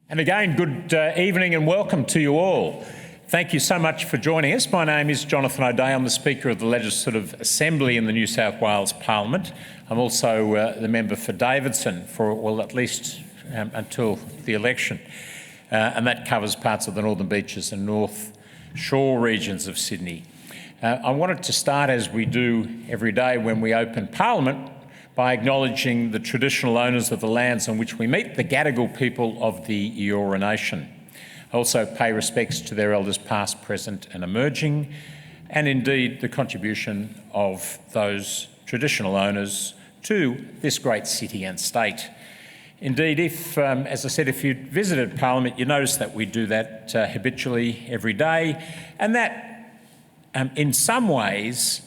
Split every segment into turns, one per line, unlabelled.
And again, good evening and welcome to you all. Thank you so much for joining us. My name is Jonathan O'Dea. I'm the Speaker of the Legislative Assembly in the New South Wales Parliament. I'm also the member for Davidson for, well, at least until the election. And that covers parts of the Northern Beaches and North Shore regions of Sydney. I wanted to start, as we do every day when we open Parliament, by acknowledging the traditional owners of the lands on which we meet, the Gadigal people of the Eora Nation. I also pay respects to their elders past, present and emerging, and indeed the contribution of those traditional owners to this great city and state. Indeed, if, as I said, if you visited Parliament, you notice that we do that habitually every day, and that in some ways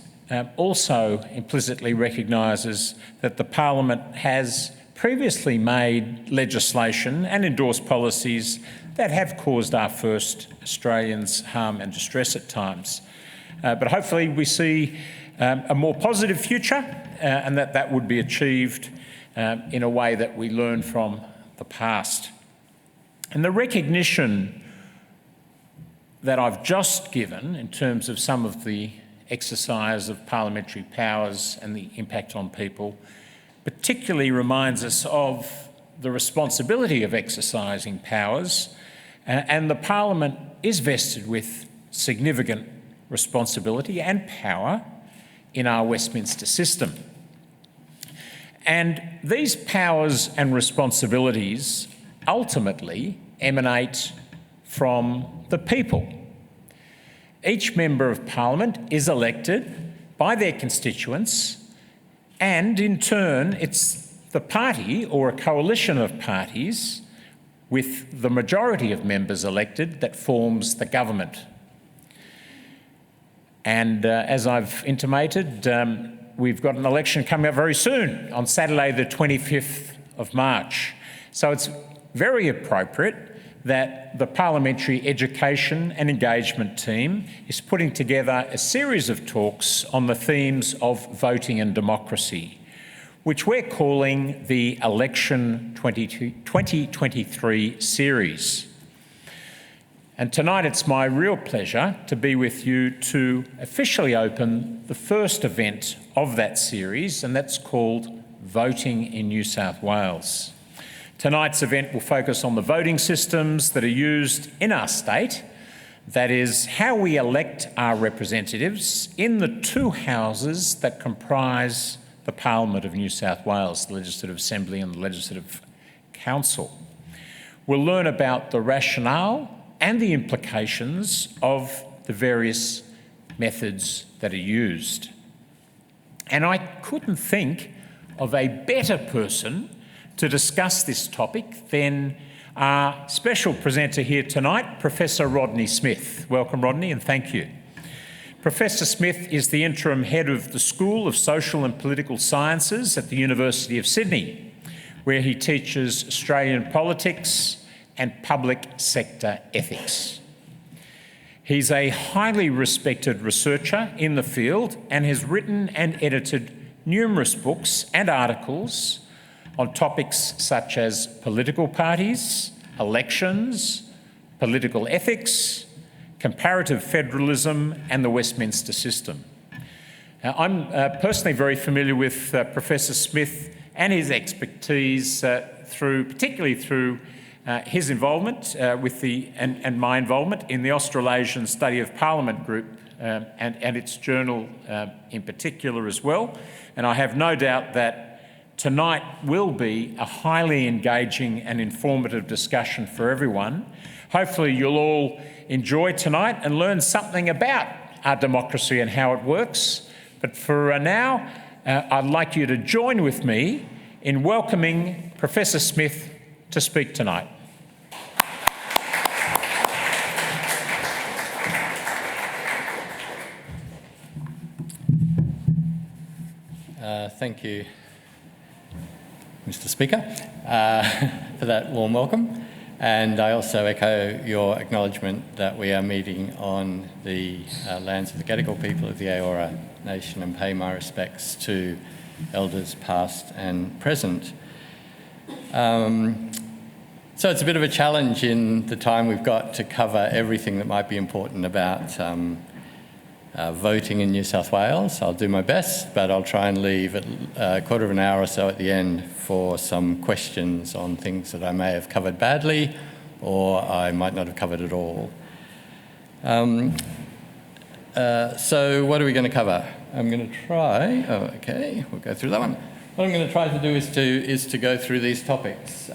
also implicitly recognises that the Parliament has previously made legislation and endorsed policies that have caused our first Australians harm and distress at times. But hopefully we see a more positive future and that would be achieved in a way that we learn from the past. And the recognition that I've just given in terms of some of the exercise of parliamentary powers and the impact on people particularly reminds us of the responsibility of exercising powers, and the Parliament is vested with significant responsibility and power in our Westminster system. And these powers and responsibilities ultimately emanate from the people. Each Member of Parliament is elected by their constituents, and in turn it's the party or a coalition of parties with the majority of members elected that forms the government. And as I've intimated, we've got an election coming up very soon on Saturday the 25th of March. So it's very appropriate that the Parliamentary Education and Engagement team is putting together a series of talks on the themes of voting and democracy, which we're calling the Election 2023 series. And tonight it's my real pleasure to be with you to officially open the first event of that series, and that's called Voting in New South Wales. Tonight's event will focus on the voting systems that are used in our state, that is, how we elect our representatives in the two houses that comprise the Parliament of New South Wales, the Legislative Assembly and the Legislative Council. We'll learn about the rationale and the implications of the various methods that are used. And I couldn't think of a better person to discuss this topic than our special presenter here tonight, Professor Rodney Smith. Welcome, Rodney, and thank you. Professor Smith is the interim head of the School of Social and Political Sciences at the University of Sydney, where he teaches Australian politics and public sector ethics. He's a highly respected researcher in the field and has written and edited numerous books and articles on topics such as political parties, elections, political ethics, comparative federalism and the Westminster system. Now, I'm personally very familiar with Professor Smith and his expertise particularly through his involvement and my involvement in the Australasian Study of Parliament group and its journal in particular as well. And I have no doubt that tonight will be a highly engaging and informative discussion for everyone. Hopefully you'll all enjoy tonight and learn something about our democracy and how it works. But for now, I'd like you to join with me in welcoming Professor Smith to speak tonight.
Thank you, Mr. Speaker, for that warm welcome. And I also echo your acknowledgement that we are meeting on the lands of the Gadigal people of the Eora Nation and pay my respects to elders past and present. So it's a bit of a challenge in the time we've got to cover everything that might be important about voting in New South Wales. I'll do my best, but I'll try and leave a quarter of an hour or so at the end for some questions on things that I may have covered badly or I might not have covered at all. So what are we going to cover? I'm going to try, we'll go through that one. What I'm going to try to do is to go through these topics.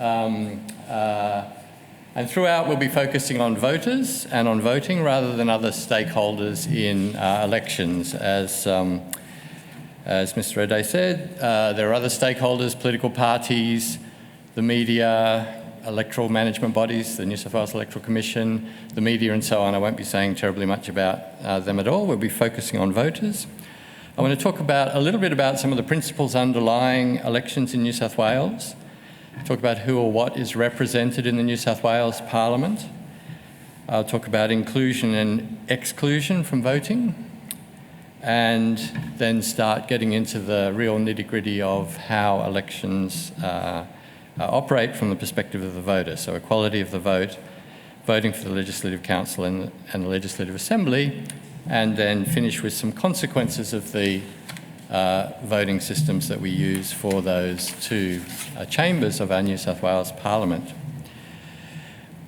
And throughout we'll be focusing on voters and on voting rather than other stakeholders in elections. As Mr. O'Day said, there are other stakeholders, political parties, the media, electoral management bodies, the New South Wales Electoral Commission, the media and so on. I won't be saying terribly much about them at all. We'll be focusing on voters. I want to talk a little bit about some of the principles underlying elections in New South Wales, talk about who or what is represented in the New South Wales Parliament. I'll talk about inclusion and exclusion from voting, and then start getting into the real nitty-gritty of how elections operate from the perspective of the voter. So equality of the vote, voting for the Legislative Council and the Legislative Assembly, and then finish with some consequences of the voting systems that we use for those two chambers of our New South Wales Parliament.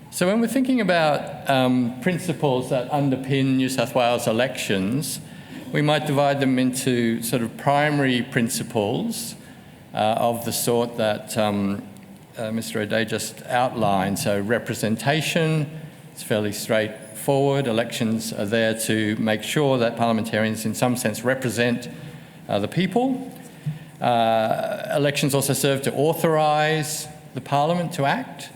So when we're thinking about principles that underpin New South Wales elections, we might divide them into sort of primary principles of the sort that Mr. O'Day just outlined. So representation, it's fairly straightforward. Elections are there to make sure that parliamentarians in some sense represent the people. Elections also serve to authorise the Parliament to act,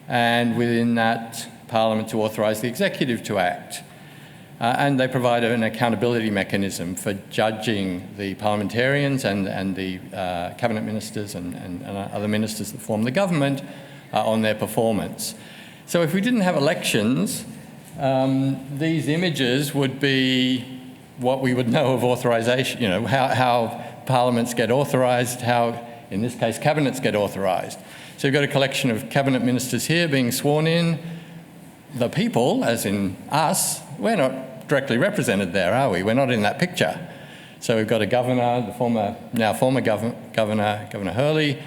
and within that Parliament to authorise the Executive to act. And they provide an accountability mechanism for judging the parliamentarians and the cabinet ministers and other ministers that form the government on their performance. So if we didn't have elections, these images would be what we would know of authorisation, you know, how parliaments get authorised, how, in this case, cabinets get authorised. So you've got a collection of cabinet ministers here being sworn in. The people, as in us, we're not directly represented there, are we? We're not in that picture. So we've got a governor, now former Governor Hurley,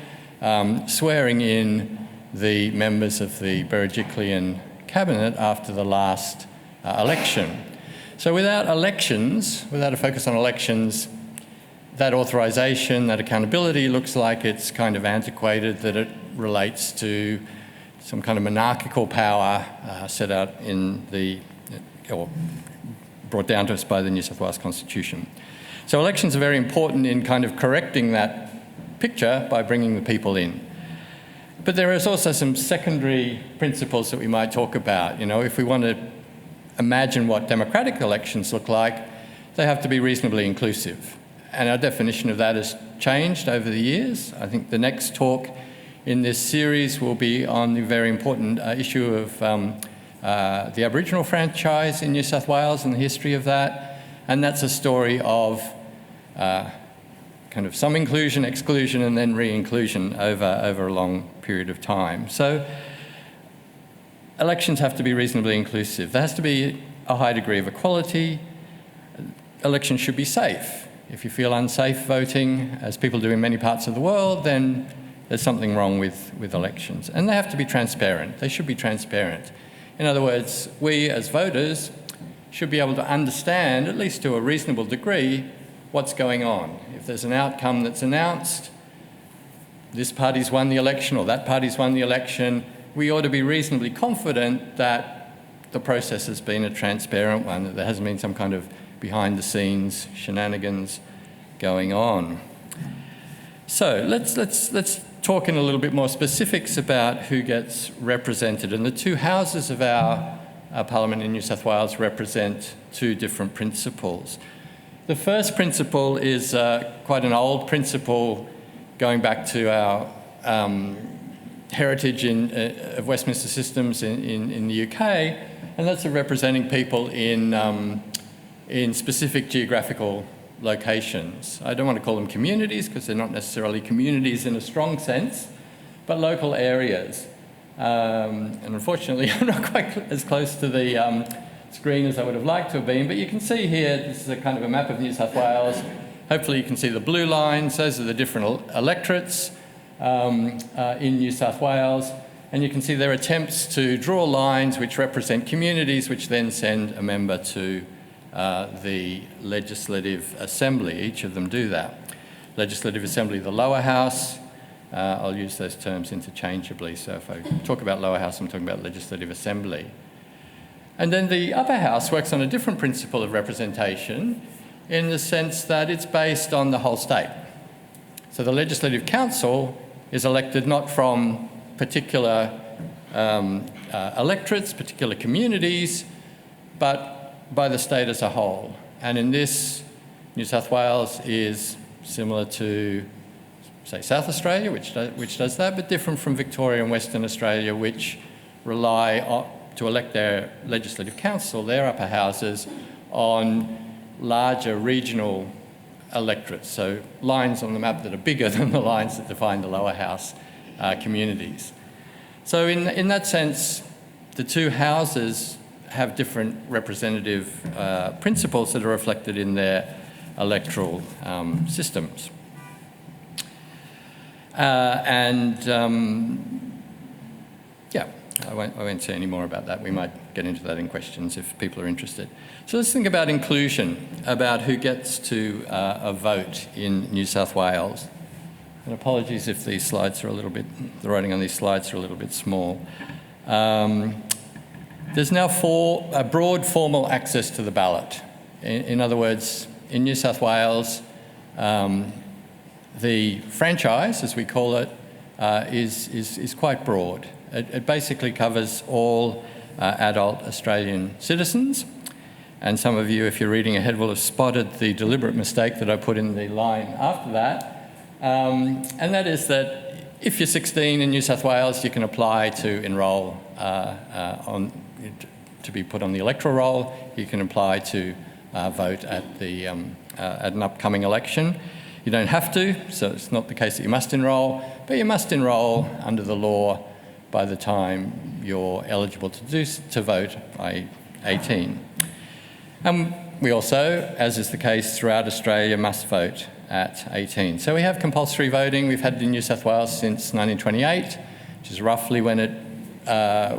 swearing in the members of the Berejiklian cabinet after the last election. So without elections, without a focus on elections, that authorisation, that accountability looks like it's kind of antiquated, that it relates to some kind of monarchical power set out in or brought down to us by the New South Wales Constitution. So elections are very important in kind of correcting that picture by bringing the people in. But there is also some secondary principles that we might talk about. You know, if we want to imagine what democratic elections look like, they have to be reasonably inclusive. And our definition of that has changed over the years. I think the next talk in this series will be on the very important issue of the Aboriginal franchise in New South Wales and the history of that. And that's a story of kind of some inclusion, exclusion, and then re-inclusion over a long period of time. So elections have to be reasonably inclusive. There has to be a high degree of equality. Elections should be safe. If you feel unsafe voting, as people do in many parts of the world, then there's something wrong with elections. And they have to be transparent. They should be transparent. In other words, we as voters should be able to understand, at least to a reasonable degree, what's going on. If there's an outcome that's announced, this party's won the election or that party's won the election, we ought to be reasonably confident that the process has been a transparent one, that there hasn't been some kind of behind-the-scenes shenanigans going on. So let's talk in a little bit more specifics about who gets represented. And the two houses of our Parliament in New South Wales represent two different principles. The first principle is quite an old principle going back to our heritage of Westminster systems in the UK, and that's of representing people in specific geographical locations. I don't want to call them communities because they're not necessarily communities in a strong sense, but local areas. And unfortunately, I'm not quite as close to the screen as I would have liked to have been, but you can see here, this is a kind of a map of New South Wales. Hopefully you can see the blue lines. Those are the different electorates in New South Wales. And you can see their attempts to draw lines which represent communities, which then send a member to the Legislative Assembly. Each of them do that. Legislative Assembly, the lower house. I'll use those terms interchangeably. So if I talk about lower house, I'm talking about Legislative Assembly. And then the upper house works on a different principle of representation in the sense that it's based on the whole state. So the Legislative Council is elected not from particular electorates, particular communities, but by the state as a whole. And in this, New South Wales is similar to, say, South Australia, which does that, but different from Victoria and Western Australia, which rely on, to elect their Legislative Council, their upper houses, on larger regional electorates, so lines on the map that are bigger than the lines that define the lower house communities. So in that sense, the two houses have different representative principles that are reflected in their electoral systems. I won't say any more about that. We might get into that in questions if people are interested. So let's think about inclusion, about who gets to vote in New South Wales. And apologies if these slides are a little bit, the writing on these slides are a little bit small. There's now a broad formal access to the ballot. In other words, in New South Wales, the franchise, as we call it, is quite broad. It basically covers all adult Australian citizens. And some of you, if you're reading ahead, will have spotted the deliberate mistake that I put in the line after that. And that is that if you're 16 in New South Wales, you can apply to enrol to be put on the electoral roll. You can apply to vote at an upcoming election. You don't have to, so it's not the case that you must enrol, but you must enrol under the law by the time you're eligible to vote by 18. And we also, as is the case throughout Australia, must vote at 18. So we have compulsory voting. We've had it in New South Wales since 1928, which is roughly when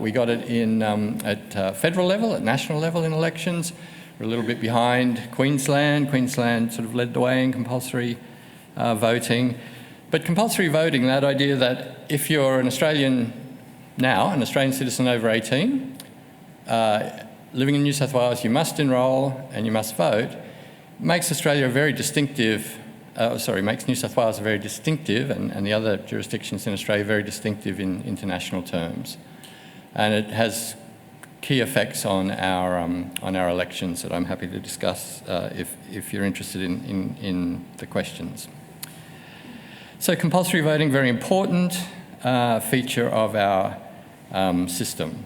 we got it in at federal level, at national level in elections. We're a little bit behind Queensland. Queensland sort of led the way in compulsory voting. But compulsory voting, that idea that if you're an Australian citizen over 18, living in New South Wales, you must enrol and you must vote, makes Australia very distinctive, makes New South Wales very distinctive and the other jurisdictions in Australia very distinctive in international terms. And it has key effects on our elections that I'm happy to discuss if you're interested in the questions. So compulsory voting, very important feature of our system.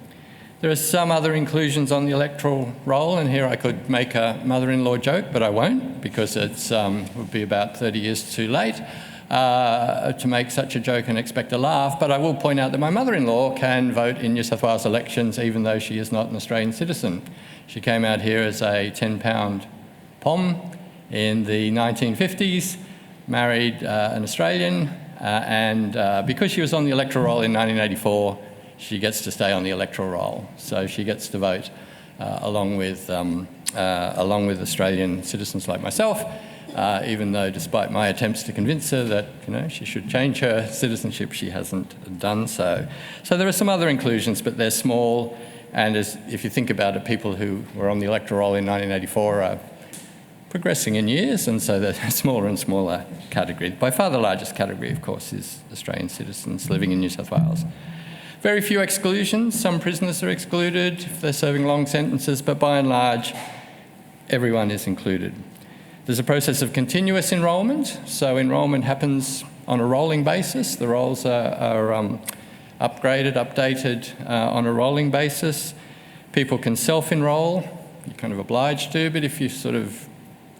There are some other inclusions on the electoral roll, and here I could make a mother-in-law joke, but I won't, because it would be about 30 years too late to make such a joke and expect a laugh. But I will point out that my mother-in-law can vote in New South Wales elections, even though she is not an Australian citizen. She came out here as a 10-pound pom in the 1950s, married an Australian, and because she was on the electoral roll in 1984, she gets to stay on the electoral roll. So she gets to vote along with Australian citizens like myself, even though despite my attempts to convince her that she should change her citizenship, she hasn't done so. So there are some other inclusions, but they're small, and if you think about it, people who were on the electoral roll in 1984 are progressing in years, and so they're a smaller and smaller category. By far the largest category, of course, is Australian citizens living in New South Wales. Very few exclusions. Some prisoners are excluded if they're serving long sentences, but by and large, everyone is included. There's a process of continuous enrolment. So enrolment happens on a rolling basis. The rolls are upgraded, updated on a rolling basis. People can self-enrol. You're kind of obliged to, but if you sort of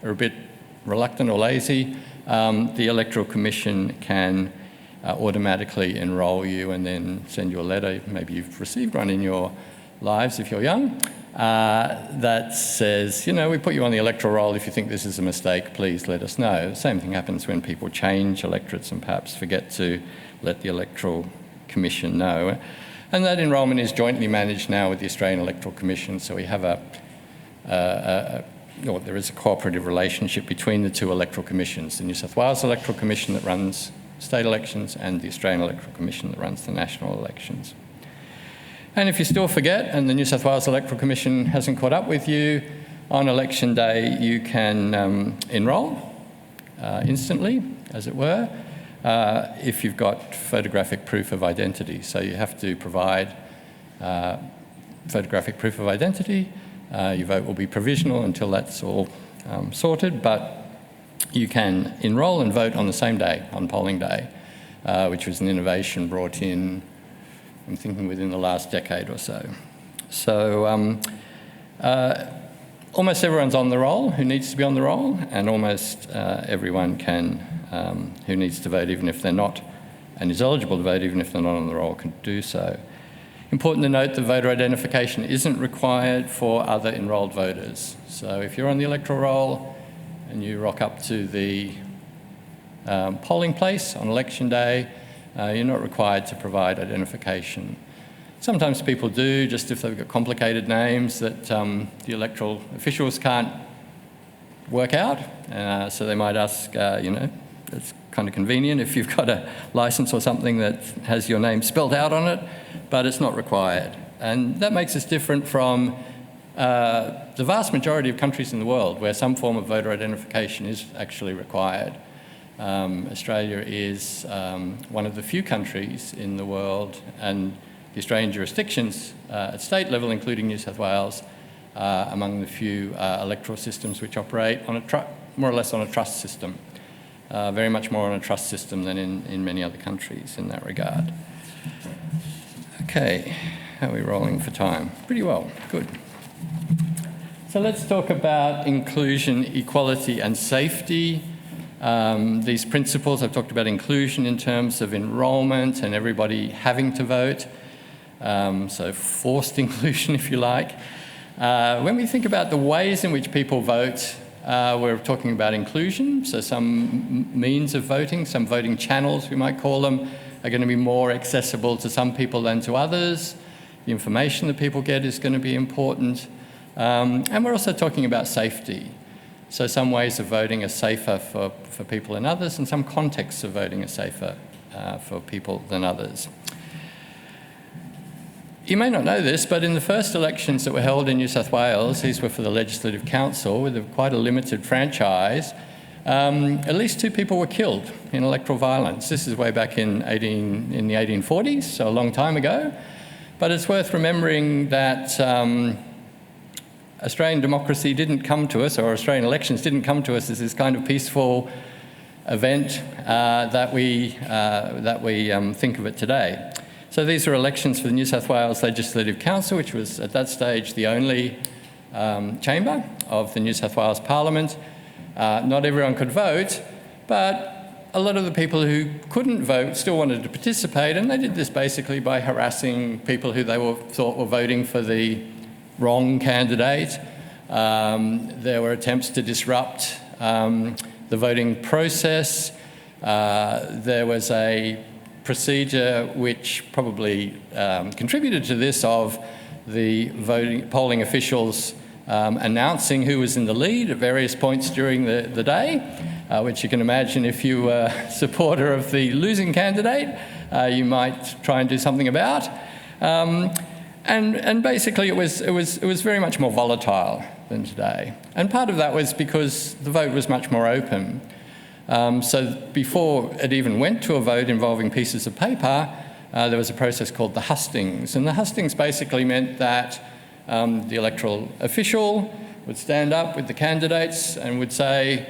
are a bit reluctant or lazy, the Electoral Commission can automatically enrol you and then send you a letter, maybe you've received one in your lives if you're young, that says, we put you on the electoral roll. If you think this is a mistake, please let us know. The same thing happens when people change electorates and perhaps forget to let the Electoral Commission know. And that enrolment is jointly managed now with the Australian Electoral Commission, so we have there is a cooperative relationship between the two electoral commissions, the New South Wales Electoral Commission that runs state elections and the Australian Electoral Commission that runs the national elections. And if you still forget and the New South Wales Electoral Commission hasn't caught up with you, on election day you can enrol instantly, as it were, if you've got photographic proof of identity. So you have to provide photographic proof of identity. Your vote will be provisional until that's all sorted, but you can enrol and vote on the same day, on polling day, which was an innovation brought in, I'm thinking, within the last decade or so. So almost everyone's on the roll who needs to be on the roll, and almost everyone can, who needs to vote even if they're not, and is eligible to vote even if they're not on the roll, can do so. Important to note that voter identification isn't required for other enrolled voters. So if you're on the electoral roll and you rock up to the polling place on election day, you're not required to provide identification. Sometimes people do, just if they've got complicated names that the electoral officials can't work out. So they might ask, it's kind of convenient if you've got a licence or something that has your name spelled out on it, but it's not required. And that makes us different from the vast majority of countries in the world where some form of voter identification is actually required. Australia is one of the few countries in the world, and the Australian jurisdictions at state level, including New South Wales, among the few electoral systems which operate on more or less on a trust system. Very much more on a trust system than in many other countries in that regard. Okay, how are we rolling for time? Pretty well, good. So let's talk about inclusion, equality and safety. These principles, I've talked about inclusion in terms of enrolment and everybody having to vote, so forced inclusion if you like. When we think about the ways in which people vote, we're talking about inclusion, so some means of voting, some voting channels we might call them, are going to be more accessible to some people than to others. The information that people get is going to be important. And we're also talking about safety. So some ways of voting are safer for people than others, and some contexts of voting are safer for people than others. You may not know this, but in the first elections that were held in New South Wales, these were for the Legislative Council with quite a limited franchise, at least 2 people were killed in electoral violence. This is way back in the 1840s, so a long time ago. But it's worth remembering that Australian democracy didn't come to us, or Australian elections didn't come to us as this kind of peaceful event that we think of it today. So these are elections for the New South Wales Legislative Council, which was at that stage the only chamber of the New South Wales Parliament. Not everyone could vote, but a lot of the people who couldn't vote still wanted to participate, and they did this basically by harassing people who they thought were voting for the wrong candidate. There were attempts to disrupt the voting process. There was a procedure which probably contributed to this, of the polling officials announcing who was in the lead at various points during the day, which you can imagine if you were a supporter of the losing candidate, you might try and do something about. And basically it was very much more volatile than today. And part of that was because the vote was much more open. So before it even went to a vote involving pieces of paper, there was a process called the hustings. And the hustings basically meant that the electoral official would stand up with the candidates and would say,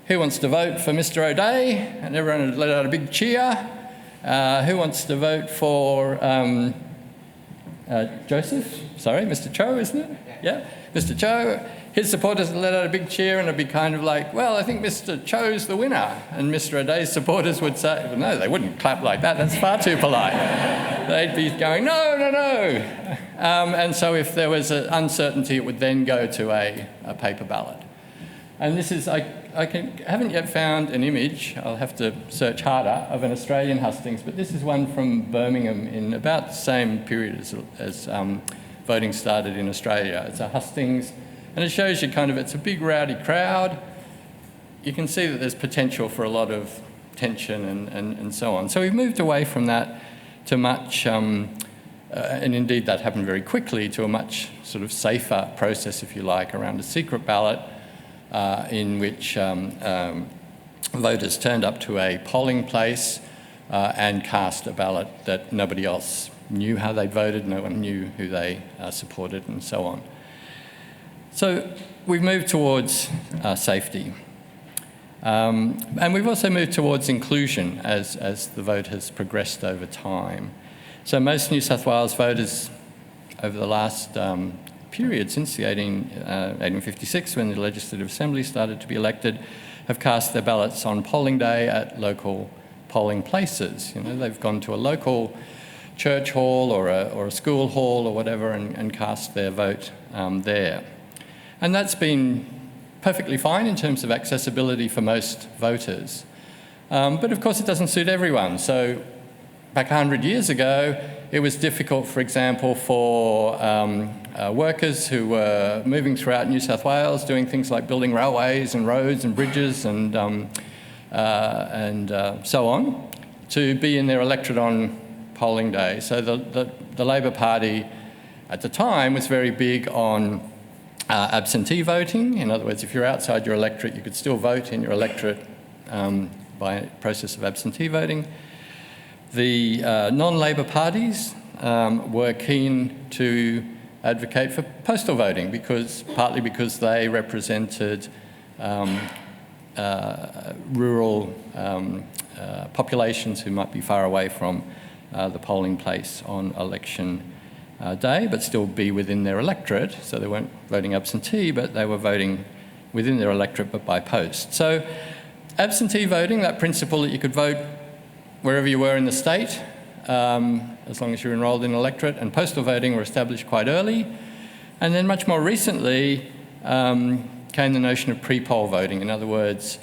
"Who wants to vote for Mr. O'Day?" And everyone would let out a big cheer. "Who wants to vote for Joseph?" Sorry, Mr. Cho, isn't it? Yeah, Mr. Cho. his supporters would let out a big cheer and it'd be kind of like, well, I think Mr. Cho's the winner. And Mr. O'Day's supporters would say, well, no, they wouldn't clap like that. That's far too polite. They'd be going, no, no, no. And so if there was an uncertainty, it would then go to a paper ballot. And this is, I haven't yet found an image, I'll have to search harder, of an Australian hustings, but this is one from Birmingham in about the same period as voting started in Australia. It's a hustings, and it shows you kind of, it's a big rowdy crowd. You can see that there's potential for a lot of tension and so on. So we've moved away from that to much, and indeed that happened very quickly, to a much sort of safer process, if you like, around a secret ballot, in which voters turned up to a polling place and cast a ballot that nobody else knew how they'd voted, no one knew who they supported, and so on. So we've moved towards safety. And we've also moved towards inclusion as the vote has progressed over time. So most New South Wales voters over the last period, since the 1856, when the Legislative Assembly started to be elected, have cast their ballots on polling day at local polling places. You know, they've gone to a local church hall or a school hall or whatever and cast their vote there. And that's been perfectly fine in terms of accessibility for most voters. But of course it doesn't suit everyone. So back 100 years ago, it was difficult, for example, for workers who were moving throughout New South Wales, doing things like building railways and roads and bridges and so on, to be in their electorate on polling day. So the Labor Party at the time was very big on absentee voting. In other words, if you're outside your electorate, you could still vote in your electorate by a process of absentee voting. The non-Labor parties were keen to advocate for postal voting, partly because they represented rural populations who might be far away from the polling place on election day, but still be within their electorate. So they weren't voting absentee, but they were voting within their electorate, but by post. So absentee voting, that principle that you could vote wherever you were in the state, as long as you're enrolled in an electorate, and postal voting were established quite early. And then much more recently came the notion of pre-poll voting. In other words,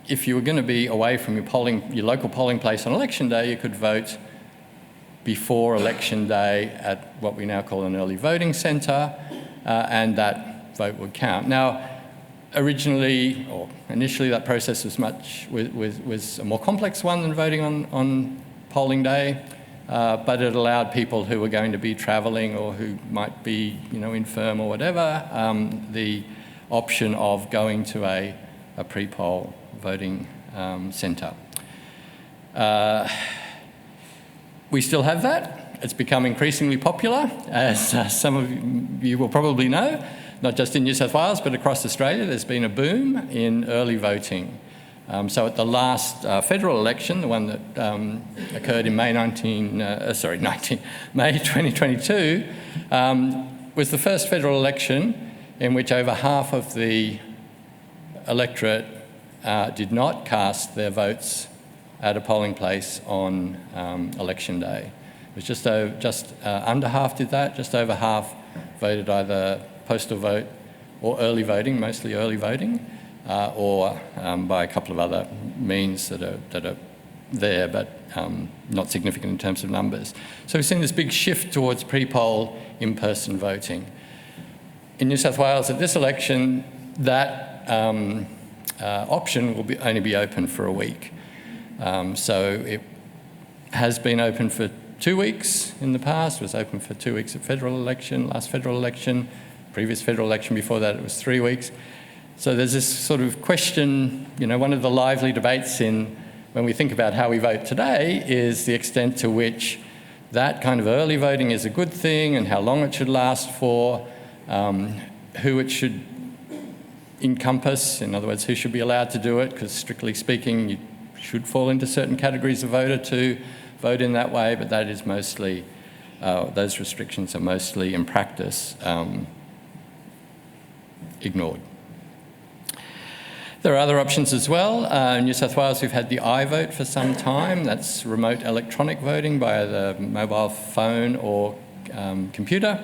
if you were going to be away from your local polling place on election day, you could vote before election day at what we now call an early voting centre, and that vote would count. Now, initially that process was a more complex one than voting on polling day, but it allowed people who were going to be travelling or who might be, infirm or whatever, the option of going to a pre-poll voting centre. We still have that. It's become increasingly popular, as some of you will probably know. Not just in New South Wales, but across Australia, there's been a boom in early voting. So at the last federal election, the one that occurred in May 2022, was the first federal election in which over half of the electorate did not cast their votes at a polling place on election day. It was just under half did that, just over half voted either postal vote or early voting, mostly early voting, or by a couple of other means that are there, but not significant in terms of numbers. So we've seen this big shift towards pre-poll in-person voting. In New South Wales at this election, that option will only be open for a week. So it has been open for 2 weeks in the past, was open for 2 weeks at last federal election, previous federal election before that it was 3 weeks. So there's this sort of question, one of the lively debates when we think about how we vote today is the extent to which that kind of early voting is a good thing and how long it should last for, who it should encompass, in other words, who should be allowed to do it, because strictly speaking, you should fall into certain categories of voter to vote in that way, but that is mostly, those restrictions are mostly in practice ignored. There are other options as well. In New South Wales, we've had the iVote for some time. That's remote electronic voting via the mobile phone or computer.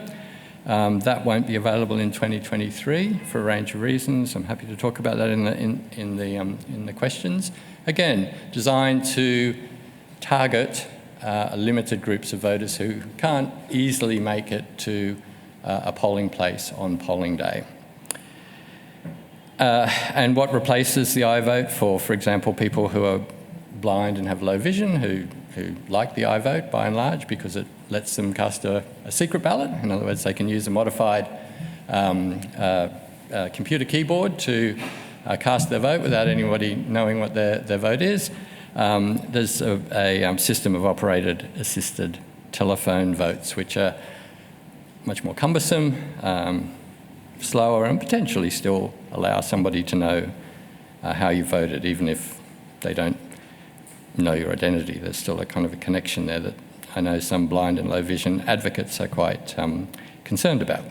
That won't be available in 2023 for a range of reasons. I'm happy to talk about that in the questions. Again, designed to target limited groups of voters who can't easily make it to a polling place on polling day. And what replaces the iVote for example, people who are blind and have low vision, who like the iVote by and large because it lets them cast a secret ballot. In other words, they can use a modified computer keyboard to cast their vote without anybody knowing what their vote is. There's a system of operated assisted telephone votes, which are much more cumbersome, slower, and potentially still allow somebody to know how you voted, even if they don't know your identity. There's still a kind of a connection there that I know some blind and low vision advocates are quite concerned about.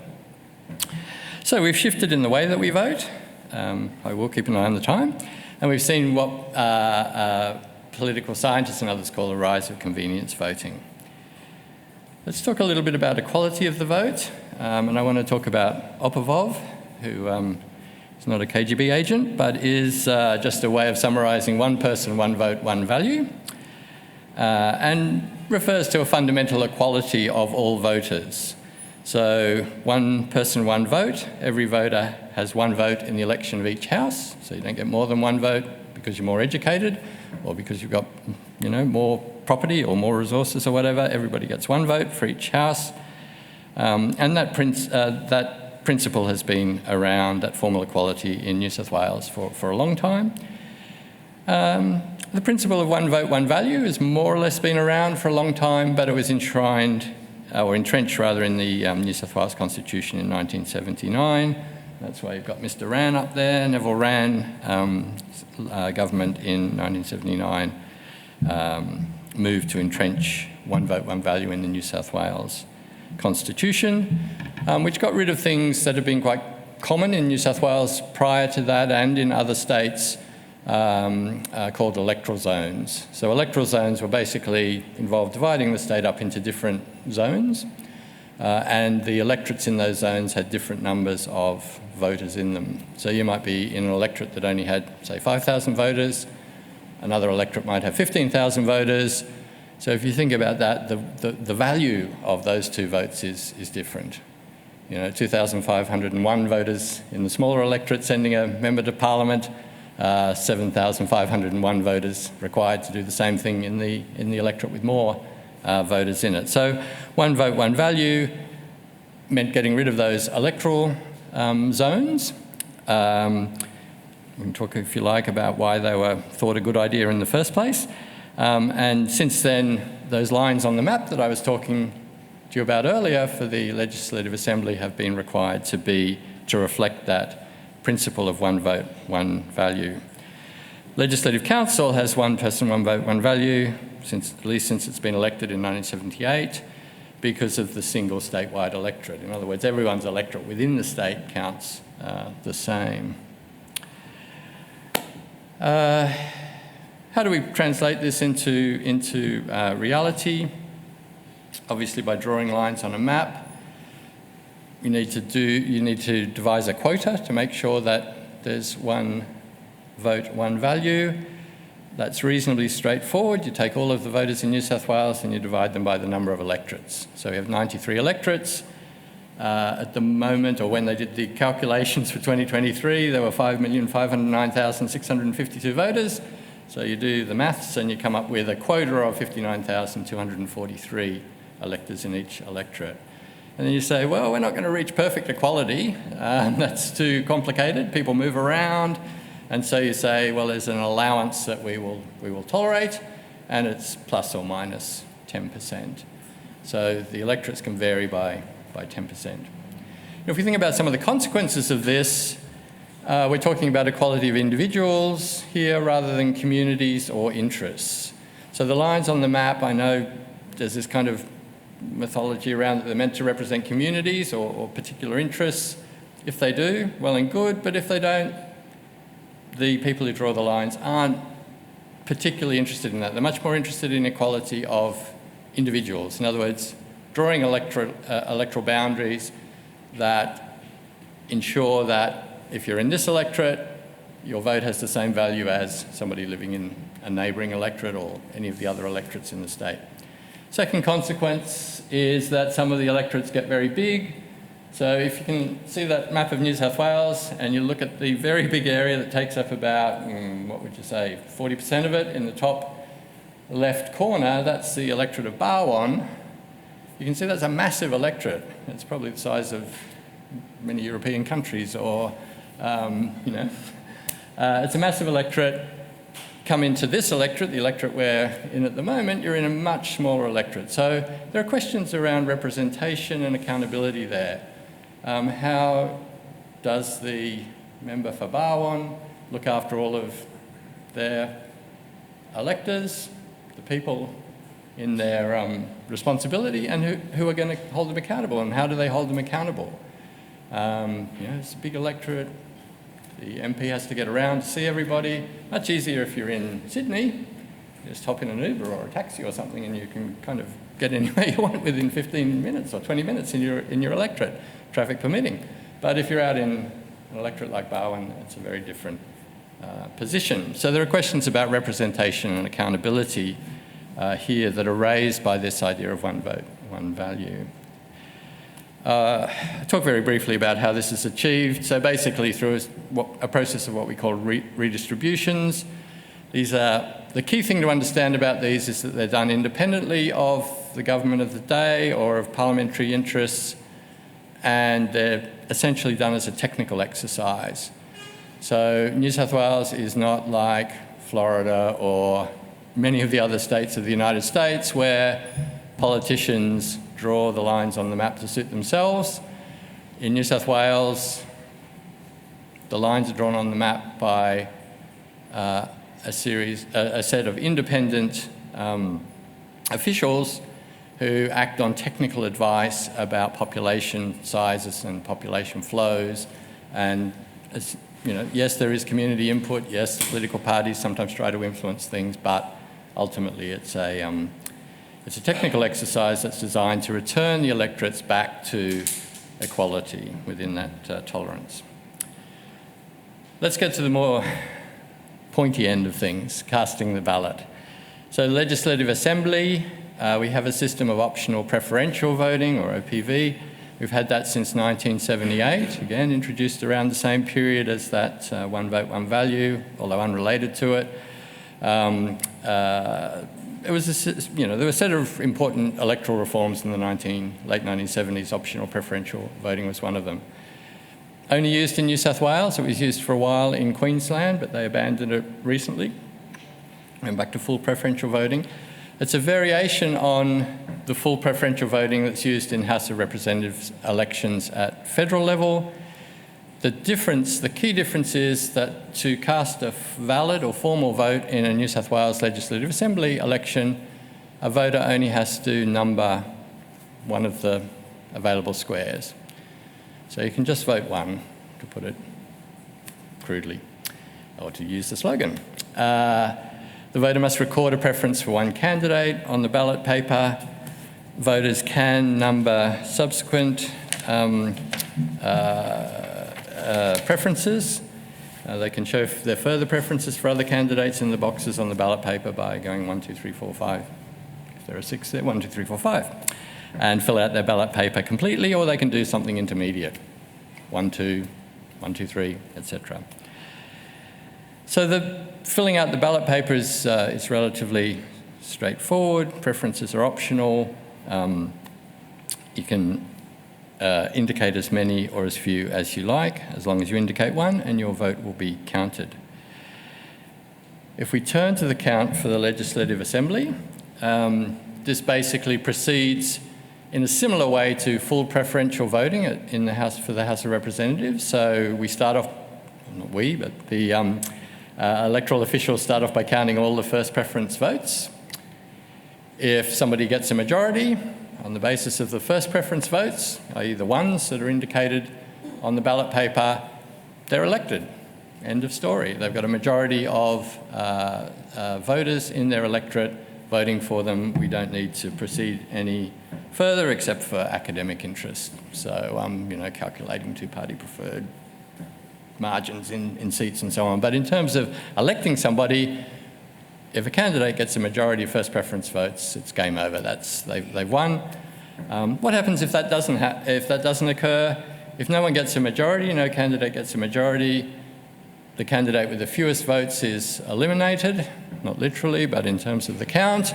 So we've shifted in the way that we vote. I will keep an eye on the time. And we've seen what political scientists and others call a rise of convenience voting. Let's talk a little bit about equality of the vote. And I want to talk about Opavov, who is not a KGB agent, but is just a way of summarising one person, one vote, one value, and refers to a fundamental equality of all voters. So one person, one vote. Every voter has one vote in the election of each house, so you don't get more than one vote because you're more educated or because you've got, more property or more resources or whatever. Everybody gets one vote for each house. And that principle has been around, that formal equality in New South Wales for a long time. The principle of one vote, one value has more or less been around for a long time, but it was entrenched in the New South Wales Constitution in 1979. That's why you've got Mr. Rann up there. Neville Rann, government in 1979, moved to entrench one vote, one value in the New South Wales Constitution, which got rid of things that had been quite common in New South Wales prior to that and in other states, called electoral zones. So electoral zones were basically involved dividing the state up into different zones, and the electorates in those zones had different numbers of voters in them. So you might be in an electorate that only had, say, 5,000 voters. Another electorate might have 15,000 voters. So if you think about that, the value of those two votes is different. 2,501 voters in the smaller electorate sending a member to Parliament, 7,501 voters required to do the same thing in the electorate with more voters in it. So one vote, one value meant getting rid of those electoral zones. We can talk, if you like, about why they were thought a good idea in the first place. And since then, those lines on the map that I was talking to you about earlier for the Legislative Assembly have been required to reflect that principle of one vote, one value. Legislative Council has one person, one vote, one value, at least since it's been elected in 1978, because of the single statewide electorate. In other words, everyone's electorate within the state counts the same. How do we translate this into reality? Obviously, by drawing lines on a map. You need to devise a quota to make sure that there's one vote, one value. That's reasonably straightforward. You take all of the voters in New South Wales and you divide them by the number of electorates. So we have 93 electorates. At the moment, or when they did the calculations for 2023, there were 5,509,652 voters. So you do the maths and you come up with a quota of 59,243 electors in each electorate. And then you say, well, we're not going to reach perfect equality. That's too complicated. People move around. And so you say, well, there's an allowance that we will tolerate, and it's plus or minus 10%. So the electorates can vary by 10%. If we think about some of the consequences of this, we're talking about equality of individuals here rather than communities or interests. So the lines on the map, I know there's this kind of mythology around that they're meant to represent communities or particular interests. If they do, well and good, but if they don't, the people who draw the lines aren't particularly interested in that. They're much more interested in equality of individuals. In other words, drawing electoral boundaries that ensure that if you're in this electorate, your vote has the same value as somebody living in a neighbouring electorate or any of the other electorates in the state. Second consequence is that some of the electorates get very big. So if you can see that map of New South Wales and you look at the very big area that takes up about, what would you say, 40% of it in the top left corner, that's the electorate of Barwon. You can see that's a massive electorate. It's probably the size of many European countries or, it's a massive electorate. Come into this electorate, the electorate we're in at the moment, you're in a much smaller electorate. So there are questions around representation and accountability there. How does the member for Barwon look after all of their electors, the people in their responsibility, and who are going to hold them accountable, and how do they hold them accountable? It's a big electorate. The MP has to get around to see everybody. Much easier if you're in Sydney. You just hop in an Uber or a taxi or something and you can kind of get anywhere you want within 15 minutes or 20 minutes in your electorate, traffic permitting. But if you're out in an electorate like Barwon, it's a very different position. So there are questions about representation and accountability here that are raised by this idea of one vote, one value. I'll talk very briefly about how this is achieved. So basically through a process of what we call redistributions. These are, the key thing to understand about these is that they're done independently of the government of the day or of parliamentary interests, and they're essentially done as a technical exercise. So New South Wales is not like Florida or many of the other states of the United States where politicians draw the lines on the map to suit themselves. In New South Wales, the lines are drawn on the map by a set of independent officials who act on technical advice about population sizes and population flows. And yes, there is community input. Yes, the political parties sometimes try to influence things, but ultimately it's a technical exercise that's designed to return the electorates back to equality within that tolerance. Let's get to the more pointy end of things, casting the ballot. So Legislative Assembly, we have a system of optional preferential voting, or OPV. We've had that since 1978, again introduced around the same period as that one vote, one value, although unrelated to it. There was there were a set of important electoral reforms in the late 1970s. Optional preferential voting was one of them. Only used in New South Wales. It was used for a while in Queensland, but they abandoned it recently. Went back to full preferential voting. It's a variation on the full preferential voting that's used in House of Representatives elections at federal level. The key difference is that to cast a valid or formal vote in a New South Wales Legislative Assembly election, a voter only has to number one of the available squares. So you can just vote one, to put it crudely, or to use the slogan. The voter must record a preference for one candidate on the ballot paper. Voters can number subsequent preferences. They can show their further preferences for other candidates in the boxes on the ballot paper by going 1, 2, 3, 4, 5. If there are 6 there, 1, 2, 3, 4, 5. And fill out their ballot paper completely, or they can do something intermediate. 1, 2, 1, 2, 3, etc. So the filling out the ballot paper is relatively straightforward. Preferences are optional. You can indicate as many or as few as you like, as long as you indicate one, and your vote will be counted. If we turn to the count for the Legislative Assembly, this basically proceeds in a similar way to full preferential voting in the House for the House of Representatives. So we start off, not we, but the electoral officials start off by counting all the first preference votes. If somebody gets a majority, on the basis of the first preference votes, i.e. the ones that are indicated on the ballot paper, they're elected. End of story. They've got a majority of voters in their electorate voting for them. We don't need to proceed any further except for academic interest. So, calculating two-party preferred margins in seats and so on. But in terms of electing somebody, if a candidate gets a majority of first preference votes, it's game over. They've won. What happens if that doesn't occur? If no one gets a majority, no candidate gets a majority, the candidate with the fewest votes is eliminated, not literally, but in terms of the count.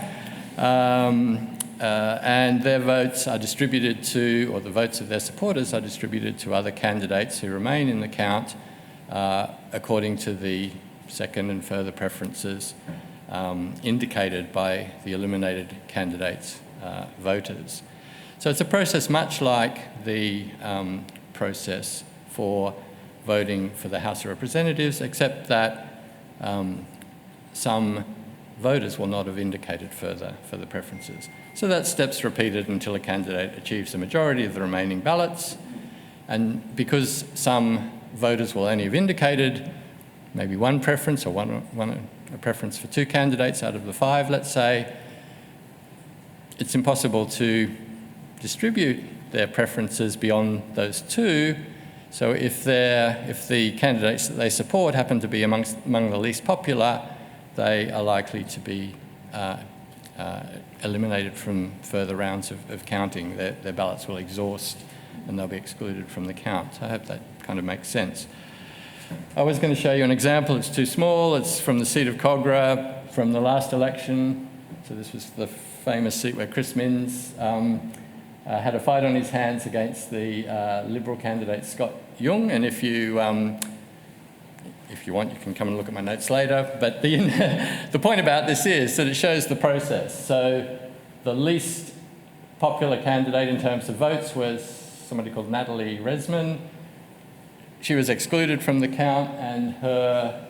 And their votes are distributed to, or the votes of their supporters are distributed to other candidates who remain in the count according to the second and further preferences indicated by the eliminated candidates' voters. So it's a process much like the process for voting for the House of Representatives, except that some voters will not have indicated further preferences. So that step's repeated until a candidate achieves a majority of the remaining ballots. And because some voters will only have indicated maybe one preference or a preference for two candidates out of the 5, let's say, it's impossible to distribute their preferences beyond those 2. So if the candidates that they support happen to be among the least popular, they are likely to be eliminated from further rounds of counting. Their ballots will exhaust and they'll be excluded from the count. So I hope that kind of makes sense. I was going to show you an example. It's too small. It's from the seat of Cogra from the last election. So this was the famous seat where Chris Minns had a fight on his hands against the Liberal candidate Scott Young. And if you want, you can come and look at my notes later. But the point about this is that it shows the process. So the least popular candidate in terms of votes was somebody called Natalie Resman. She was excluded from the count, and her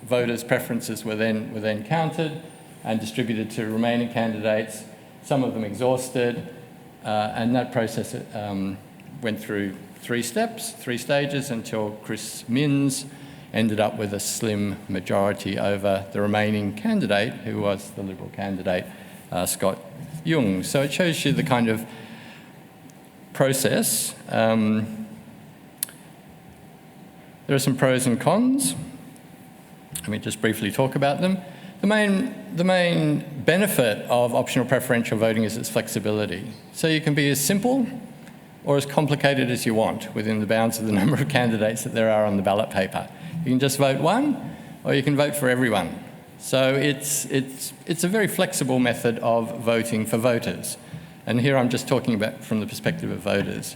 voters' preferences were then counted and distributed to remaining candidates. Some of them exhausted, and that process went through 3 stages, until Chris Minns ended up with a slim majority over the remaining candidate, who was the Liberal candidate, Scott Young. So it shows you the kind of process. There are some pros and cons. Let me just briefly talk about them. The main benefit of optional preferential voting is its flexibility. So you can be as simple or as complicated as you want within the bounds of the number of candidates that there are on the ballot paper. You can just vote one, or you can vote for everyone. So it's a very flexible method of voting for voters. And here I'm just talking about from the perspective of voters.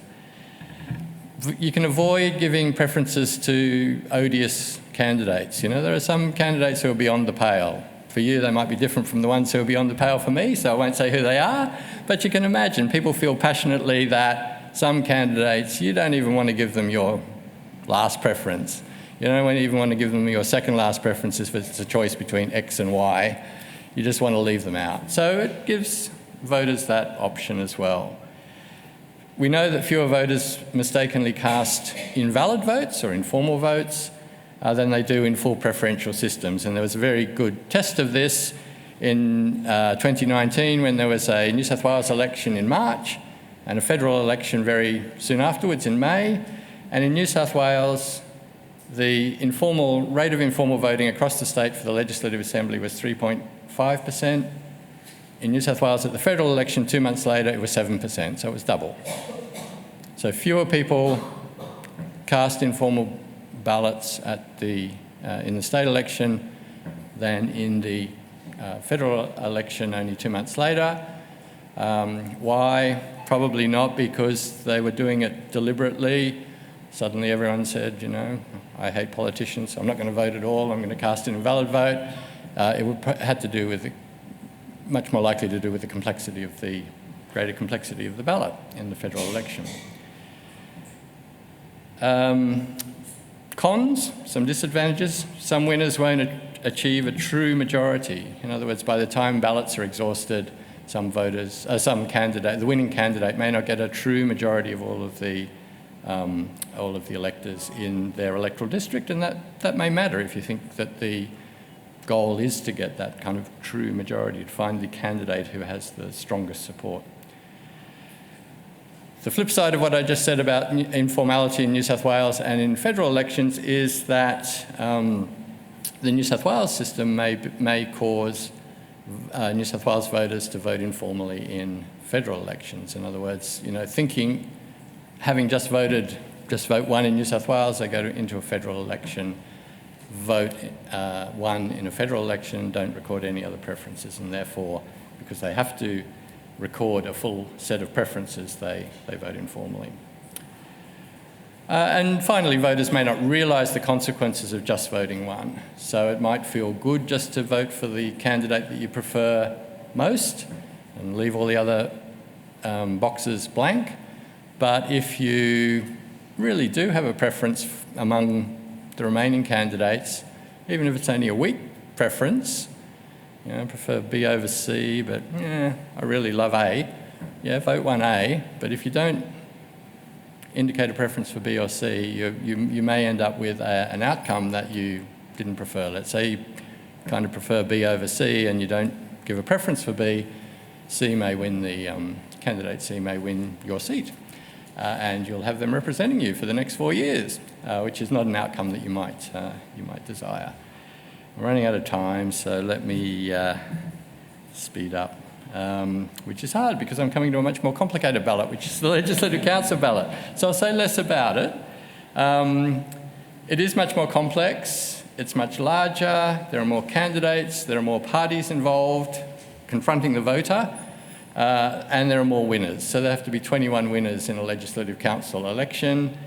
You can avoid giving preferences to odious candidates. There are some candidates who are beyond the pale. For you, they might be different from the ones who are beyond the pale for me, so I won't say who they are. But you can imagine people feel passionately that some candidates, you don't even want to give them your last preference. You don't even want to give them your second last preference if it's a choice between X and Y. You just want to leave them out. So it gives voters that option as well. We know that fewer voters mistakenly cast invalid votes or informal votes than they do in full preferential systems. And there was a very good test of this in 2019 when there was a New South Wales election in March and a federal election very soon afterwards in May. And in New South Wales, the rate of informal voting across the state for the Legislative Assembly was 3.5%. In New South Wales at the federal election 2 months later, it was 7%, so it was double. So fewer people cast informal ballots in the state election than in the federal election only 2 months later. Why? Probably not because they were doing it deliberately. Suddenly everyone said, I hate politicians, so I'm not going to vote at all, I'm going to cast an invalid vote. Had to do with much more likely to do with the greater complexity of the ballot in the federal election. Cons, some disadvantages. Some winners won't achieve a true majority. In other words, by the time ballots are exhausted, the winning candidate may not get a true majority of all of the all of the electors in their electoral district, and that may matter if you think that the goal is to get that kind of true majority, to find the candidate who has the strongest support. The flip side of what I just said about informality in New South Wales and in federal elections is that the New South Wales system may cause New South Wales voters to vote informally in federal elections. In other words, thinking, having just vote one in New South Wales, they go into a federal election, vote one in a federal election, don't record any other preferences, and therefore, because they have to record a full set of preferences, they vote informally. And finally, voters may not realise the consequences of just voting one. So it might feel good just to vote for the candidate that you prefer most and leave all the other boxes blank. But if you really do have a preference among the remaining candidates, even if it's only a weak preference, I prefer B over C, but I really love A. Yeah, vote one A. But if you don't indicate a preference for B or C, you may end up with an outcome that you didn't prefer. Let's say you kind of prefer B over C and you don't give a preference for B, candidate C may win your seat. And you'll have them representing you for the next 4 years, which is not an outcome that you might desire. I'm running out of time, so let me speed up, which is hard because I'm coming to a much more complicated ballot, which is the Legislative Council ballot. So I'll say less about it. It is much more complex, it's much larger, there are more candidates, there are more parties involved confronting the voter, and there are more winners. So there have to be 21 winners in a Legislative Council election.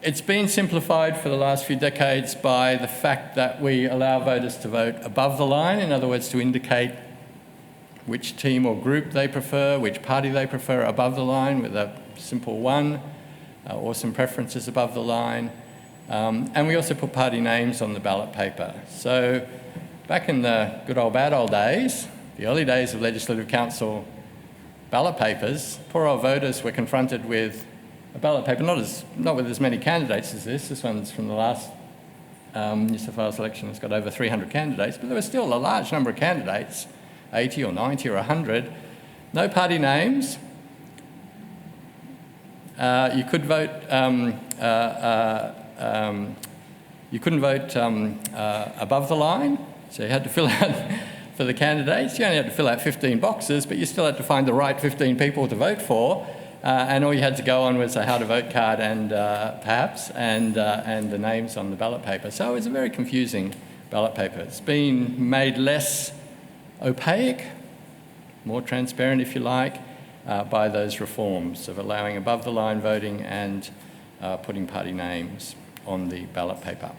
It's been simplified for the last few decades by the fact that we allow voters to vote above the line, in other words, to indicate which team or group they prefer, which party they prefer above the line with a simple 1 or some preferences above the line. And we also put party names on the ballot paper. So back in the good old bad old days, the early days of Legislative Council ballot papers, poor old voters were confronted with a ballot paper, not with as many candidates as this. This one's from the last New South Wales election. It's got over 300 candidates, but there was still a large number of candidates, 80 or 90 or 100. No party names. You could vote. You couldn't vote above the line, so you had to fill out for the candidates. You only had to fill out 15 boxes, but you still had to find the right 15 people to vote for. And all you had to go on was a how to vote card and the names on the ballot paper. So it was a very confusing ballot paper. It's been made less opaque, more transparent if you like, by those reforms of allowing above the line voting and putting party names on the ballot paper.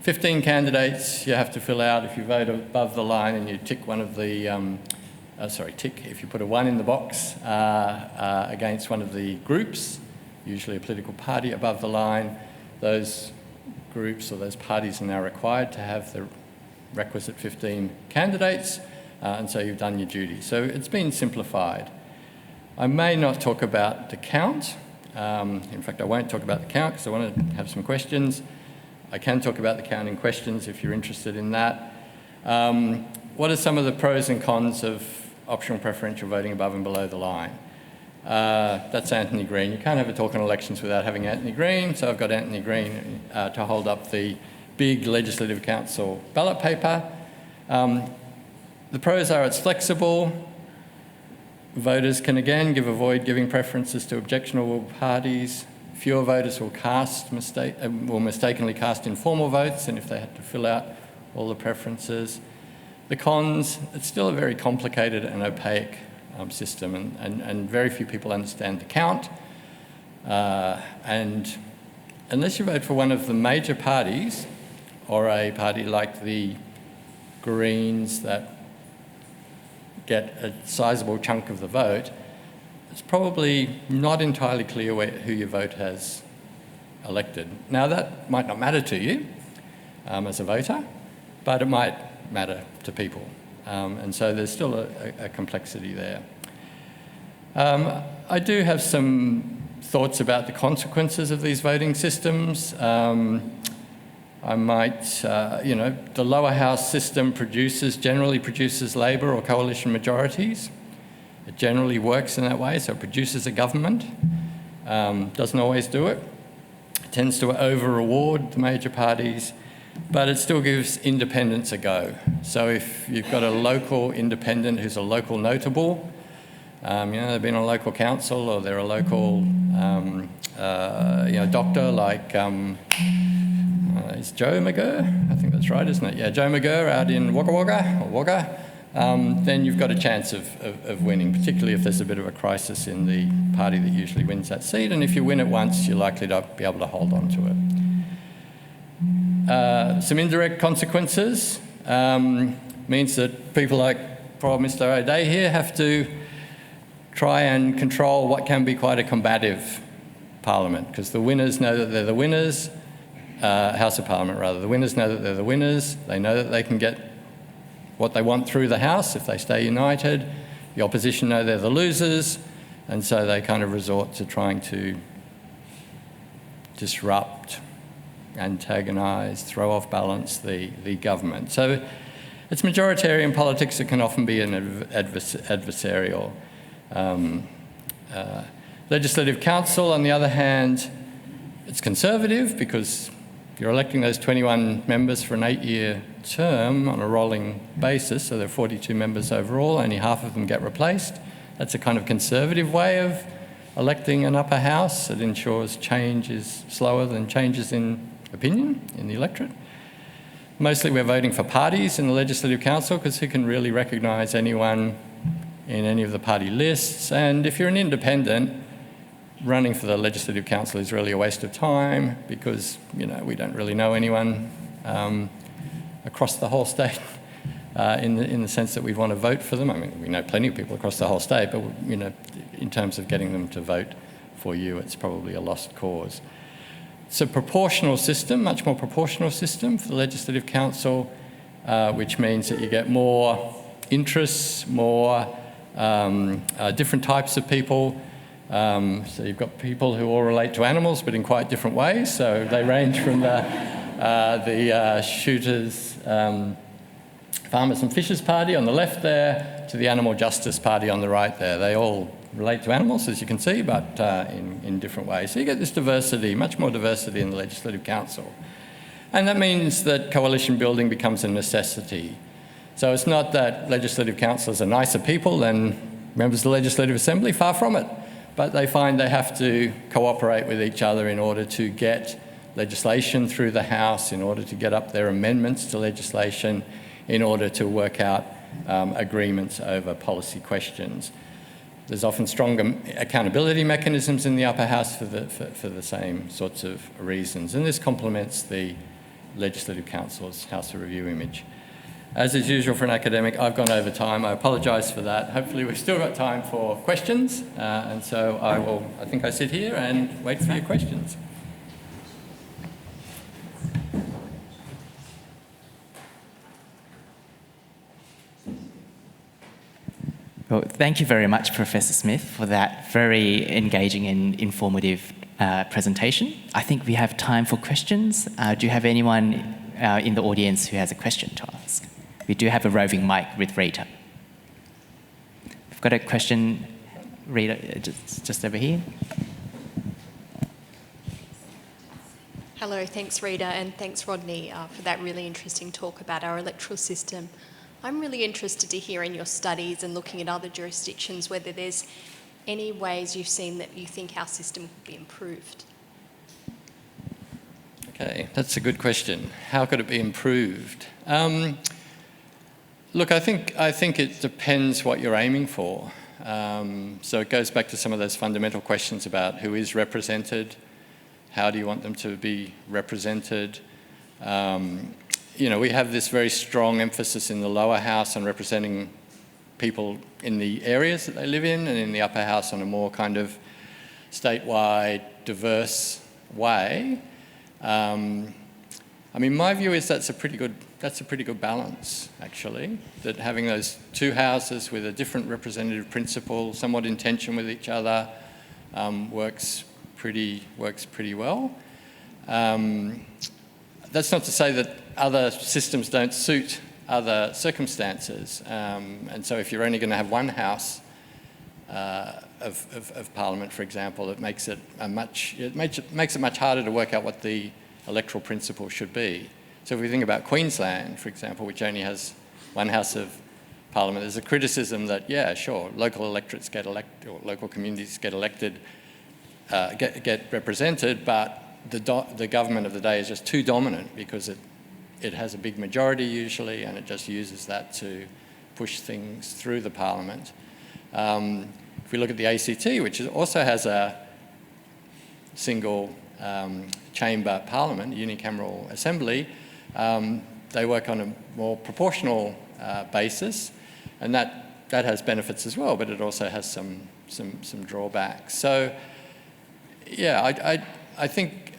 15 candidates you have to fill out if you vote above the line and you tick one of the if you put a 1 in the box against one of the groups, usually a political party above the line, those groups or those parties are now required to have the requisite 15 candidates, and so you've done your duty. So it's been simplified. I may not talk about the count. In fact, I won't talk about the count because I want to have some questions. I can talk about the counting questions if you're interested in that. What are some of the pros and cons of optional preferential voting above and below the line? That's Anthony Green. You can't have a talk on elections without having Anthony Green, so I've got Anthony Green to hold up the big Legislative Council ballot paper. The pros are it's flexible. Voters can again avoid giving preferences to objectionable parties. Fewer voters will mistakenly cast informal votes than if they had to fill out all the preferences. The cons, it's still a very complicated and opaque system, and very few people understand the count. And unless you vote for one of the major parties, or a party like the Greens that get a sizable chunk of the vote, it's probably not entirely clear who your vote has elected. Now, that might not matter to you as a voter, but it might matter to people. And so there's still a complexity there. I do have some thoughts about the consequences of these voting systems. I might, the lower house system generally produces Labor or coalition majorities. It generally works in that way, so it produces a government. Doesn't always do it. It tends to over-reward the major parties, but it still gives independents a go. So if you've got a local independent who's a local notable, they've been on local council, or they're a local, doctor like, is Joe McGurr? I think that's right, isn't it? Yeah, Joe McGurr out in Wagga. Then you've got a chance of winning, particularly if there's a bit of a crisis in the party that usually wins that seat. And if you win it once, you're likely to be able to hold on to it. Some indirect consequences means that people like Prime Minister O'Dea here have to try and control what can be quite a combative parliament, because the winners know that they're the winners, House of Parliament rather. The winners know that they're the winners. They know that they can get what they want through the House if they stay united. The opposition know they're the losers, and so they kind of resort to trying to disrupt, antagonise, throw off balance the government. So it's majoritarian politics that can often be an adversarial. Legislative Council, on the other hand, it's conservative because you're electing those 21 members for an 8-year term on a rolling basis, so there are 42 members overall, only half of them get replaced. That's a kind of conservative way of electing an upper house. It ensures change is slower than changes in opinion in the electorate. Mostly we're voting for parties in the Legislative Council because who can really recognise anyone in any of the party lists? And if you're an independent, running for the Legislative Council is really a waste of time because, we don't really know anyone across the whole state in the sense that we'd want to vote for them. I mean, we know plenty of people across the whole state, but, in terms of getting them to vote for you, it's probably a lost cause. It's a proportional system, much more proportional system for the Legislative Council, which means that you get more interests, more different types of people. So you've got people who all relate to animals, but in quite different ways. So they range from the shooters, farmers and fishers party on the left there to the animal justice party on the right there. They all relate to animals, as you can see, but in different ways. So you get this diversity, much more diversity in the Legislative Council. And that means that coalition building becomes a necessity. So it's not that Legislative Councillors are nicer people than members of the Legislative Assembly, far from it. But they find they have to cooperate with each other in order to get legislation through the House, in order to get up their amendments to legislation, in order to work out agreements over policy questions. There's often stronger accountability mechanisms in the upper house for the same sorts of reasons. And this complements the Legislative Council's House of Review image. As is usual for an academic, I've gone over time. I apologise for that. Hopefully we've still got time for questions. And so I think I sit here and wait for your questions.
Well, thank you very much, Professor Smith, for that very engaging and informative presentation. I think we have time for questions. Do you have anyone in the audience who has a question to ask? We do have a roving mic with Rita. We've got a question, Rita, just over here.
Hello, thanks Rita, and thanks Rodney for that really interesting talk about our electoral system. I'm really interested to hear in your studies and looking at other jurisdictions whether there's any ways you've seen that you think our system could be improved.
Okay, that's a good question. How could it be improved? Look, I think it depends what you're aiming for. So it goes back to some of those fundamental questions about who is represented, how do you want them to be represented. We have this very strong emphasis in the lower house on representing people in the areas that they live in, and in the upper house on a more kind of statewide, diverse way. My view is that's a pretty good balance, actually, that having those two houses with a different representative principle, somewhat in tension with each other, works works pretty well. That's not to say that other systems don't suit other circumstances. And so if you're only going to have one house of Parliament, for example, it makes it much harder to work out what the electoral principle should be. So if we think about Queensland, for example, which only has one house of Parliament, there's a criticism that, yeah, sure, local electorates get elected, or local communities get elected, get represented, but the government of the day is just too dominant because it has a big majority usually, and it just uses that to push things through the Parliament. If we look at the ACT, which also has a single chamber Parliament, unicameral assembly, they work on a more proportional basis, and that has benefits as well, but it also has some drawbacks. So, yeah, I think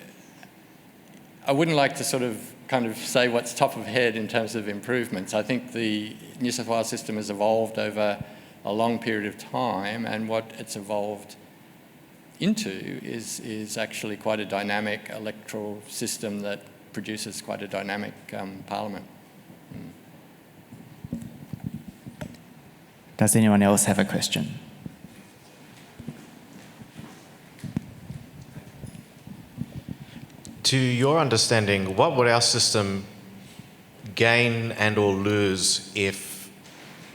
I wouldn't like to kind of say what's top of head in terms of improvements. I think the New South Wales system has evolved over a long period of time, and what it's evolved into is actually quite a dynamic electoral system that produces quite a dynamic Parliament.
Does anyone else have a question?
To your understanding, what would our system gain and or lose if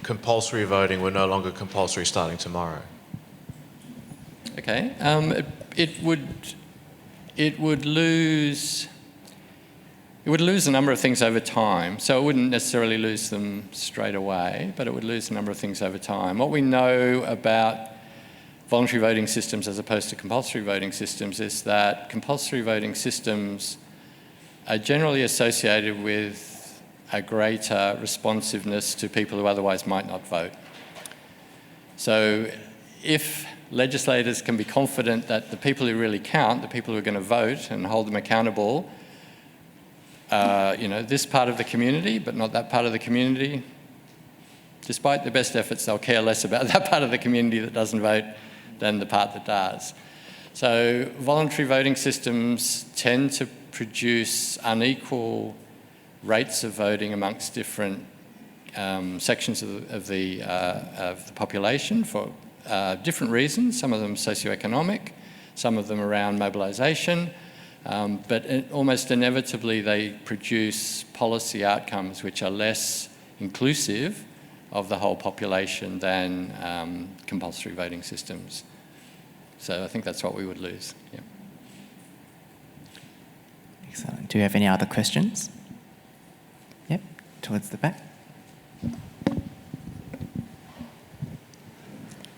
compulsory voting were no longer compulsory starting tomorrow?
Okay, it would lose a number of things over time. So it wouldn't necessarily lose them straight away, but it would lose a number of things over time. What we know about voluntary voting systems as opposed to compulsory voting systems is that compulsory voting systems are generally associated with a greater responsiveness to people who otherwise might not vote. So if legislators can be confident that the people who really count, the people who are going to vote and hold them accountable, this part of the community, but not that part of the community, despite their best efforts, they'll care less about that part of the community that doesn't vote than the part that does. So voluntary voting systems tend to produce unequal rates of voting amongst different sections of the population for different reasons, some of them socioeconomic, some of them around mobilisation, but almost inevitably they produce policy outcomes which are less inclusive of the whole population than compulsory voting systems. So I think that's what we would lose. Yeah.
Excellent. Do you have any other questions? Yep, towards the back.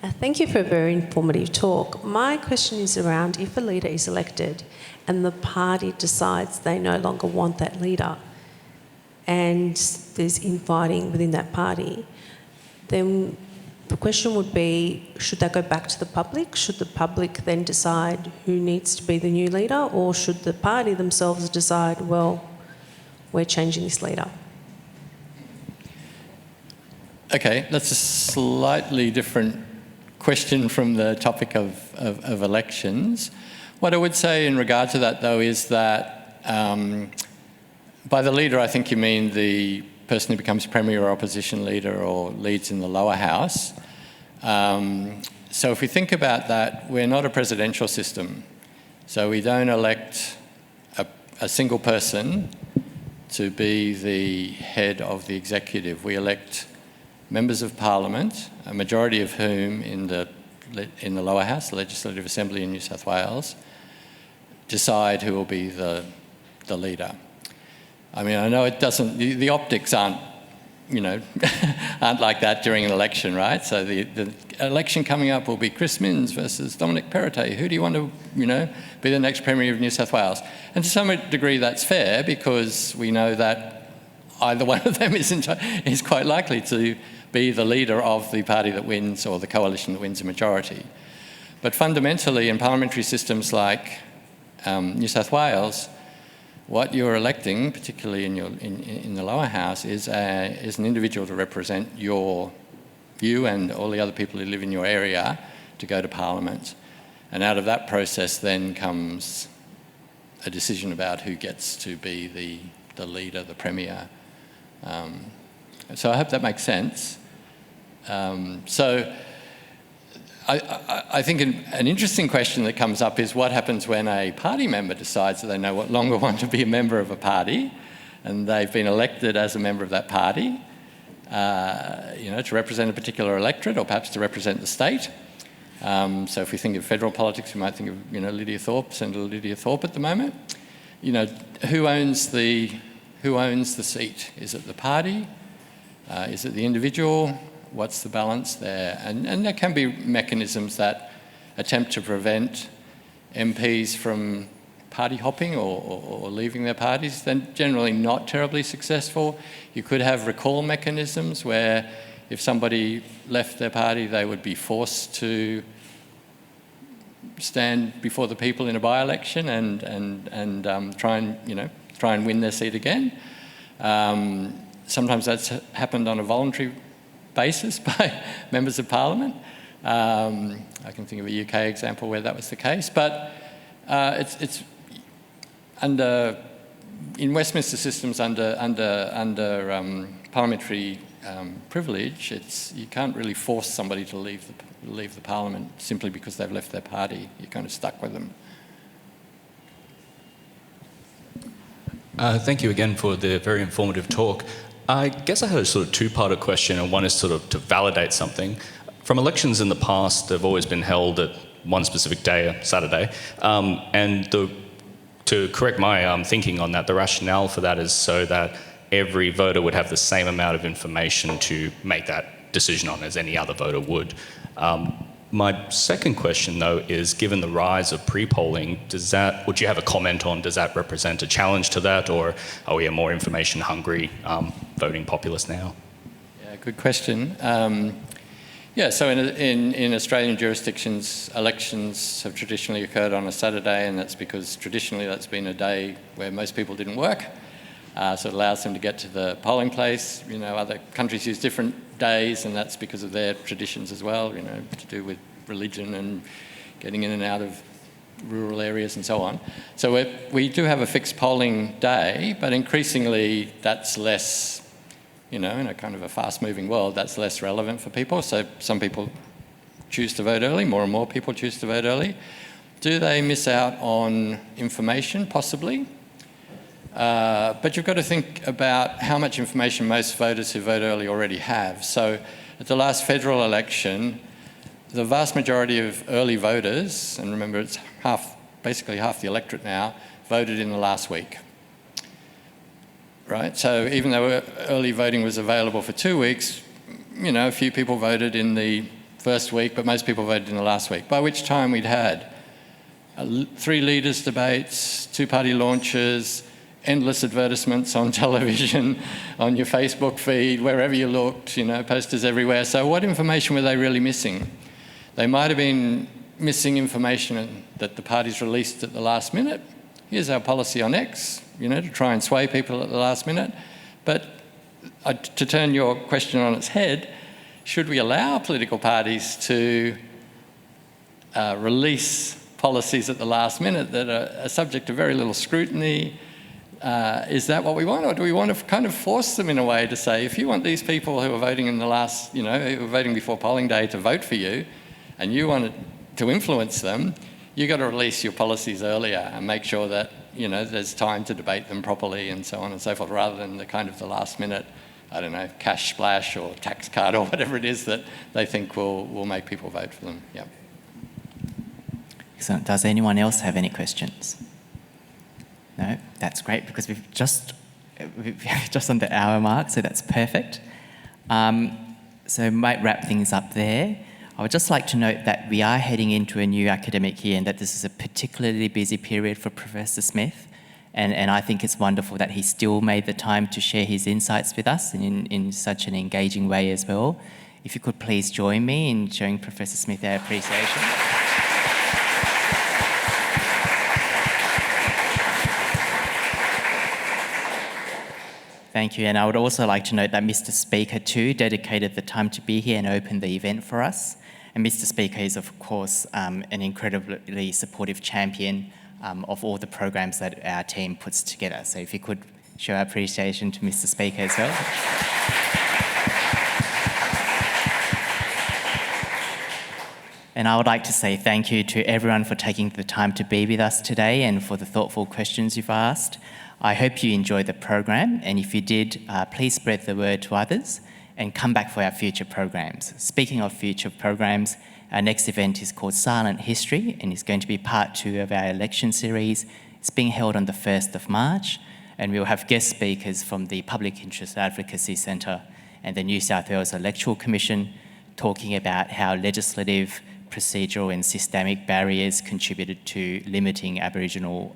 Thank you for a very informative talk. My question is around if a leader is elected and the party decides they no longer want that leader and there's infighting within that party, then the question would be, should that go back to the public? Should the public then decide who needs to be the new leader, or should the party themselves decide, well, we're changing this leader?
Okay, that's a slightly different question from the topic of elections. What I would say in regard to that, though, is that by the leader, I think you mean the person who becomes Premier or Opposition Leader or leads in the lower house. So if we think about that, we're not a presidential system. So we don't elect a single person to be the head of the executive. We elect members of Parliament, a majority of whom in the lower house, the Legislative Assembly in New South Wales, decide who will be the leader. I mean, I know it doesn't, the optics aren't like that during an election, right? So the election coming up will be Chris Minns versus Dominic Perrottet. Who do you want to, be the next Premier of New South Wales? And to some degree that's fair, because we know that either one of them is quite likely to be the leader of the party that wins or the coalition that wins a majority. But fundamentally, in parliamentary systems like New South Wales, what you're electing, particularly in the lower house, is an individual to represent you and all the other people who live in your area to go to Parliament. And out of that process then comes a decision about who gets to be the leader, the premier. So I hope that makes sense. So I think an interesting question that comes up is what happens when a party member decides that they no longer want to be a member of a party and they've been elected as a member of that party, to represent a particular electorate or perhaps to represent the state. So if we think of federal politics, we might think of, Lydia Thorpe, Senator Lydia Thorpe at the moment. Who owns the seat? Is it the party? Is it the individual? What's the balance there? And there can be mechanisms that attempt to prevent MPs from party hopping or leaving their parties. They're generally not terribly successful. You could have recall mechanisms where if somebody left their party, they would be forced to stand before the people in a by-election and try and win their seat again. Sometimes that's happened on a voluntary basis by members of Parliament. I can think of a UK example where that was the case, but it's in Westminster systems under parliamentary privilege. You can't really force somebody to leave the Parliament simply because they've left their party. You're kind of stuck with them.
Thank you again for the very informative talk. I guess I had a sort of two-parter question, and one is sort of to validate something. From elections in the past, they've always been held at one specific day, Saturday, to correct my thinking on that, the rationale for that is so that every voter would have the same amount of information to make that decision on as any other voter would. My second question, though, is given the rise of pre-polling, would you have a comment on, does that represent a challenge to that, or are we a more information-hungry voting populace now?
Yeah, good question. So in Australian jurisdictions, elections have traditionally occurred on a Saturday, and that's because traditionally that's been a day where most people didn't work. So it allows them to get to the polling place. Other countries use different days, and that's because of their traditions as well, to do with religion and getting in and out of rural areas and so on. So we do have a fixed polling day, but increasingly that's less, in a kind of a fast-moving world, that's less relevant for people. So some people choose to vote early, more and more people choose to vote early. Do they miss out on information? Possibly. But you've got to think about how much information most voters who vote early already have. So at the last federal election, the vast majority of early voters, and remember it's basically half the electorate now, voted in the last week. Right? So even though early voting was available for 2 weeks, a few people voted in the first week, but most people voted in the last week, by which time we'd had 3 leaders' debates, 2 party launches, endless advertisements on television, on your Facebook feed, wherever you looked, posters everywhere. So what information were they really missing? They might have been missing information that the parties released at the last minute. Here's our policy on X, to try and sway people at the last minute. But to turn your question on its head, should we allow political parties to release policies at the last minute that are subject to very little scrutiny? Is that what we want, or do we want to kind of force them in a way to say, if you want these people who are voting in the last, who are voting before polling day to vote for you, and you want to influence them, you've got to release your policies earlier and make sure that, there's time to debate them properly and so on and so forth, rather than the kind of the last minute, cash splash or tax cut or whatever it is that they think will make people vote for them. Yeah.
Excellent. Does anyone else have any questions? No, that's great, because we've just on the hour mark, so that's perfect. So I might wrap things up there. I would just like to note that we are heading into a new academic year, and that this is a particularly busy period for Professor Smith. And I think it's wonderful that he still made the time to share his insights with us in such an engaging way as well. If you could please join me in showing Professor Smith our appreciation. Thank you. And I would also like to note that Mr. Speaker too dedicated the time to be here and open the event for us. And Mr. Speaker is, of course, an incredibly supportive champion of all the programs that our team puts together. So if you could show our appreciation to Mr. Speaker as well. And I would like to say thank you to everyone for taking the time to be with us today and for the thoughtful questions you've asked. I hope you enjoyed the program, and if you did, please spread the word to others and come back for our future programs. Speaking of future programs, our next event is called Silent History and is going to be part 2 of our election series. It's being held on the 1st of March, and we'll have guest speakers from the Public Interest Advocacy Centre and the New South Wales Electoral Commission talking about how legislative, procedural and systemic barriers contributed to limiting Aboriginal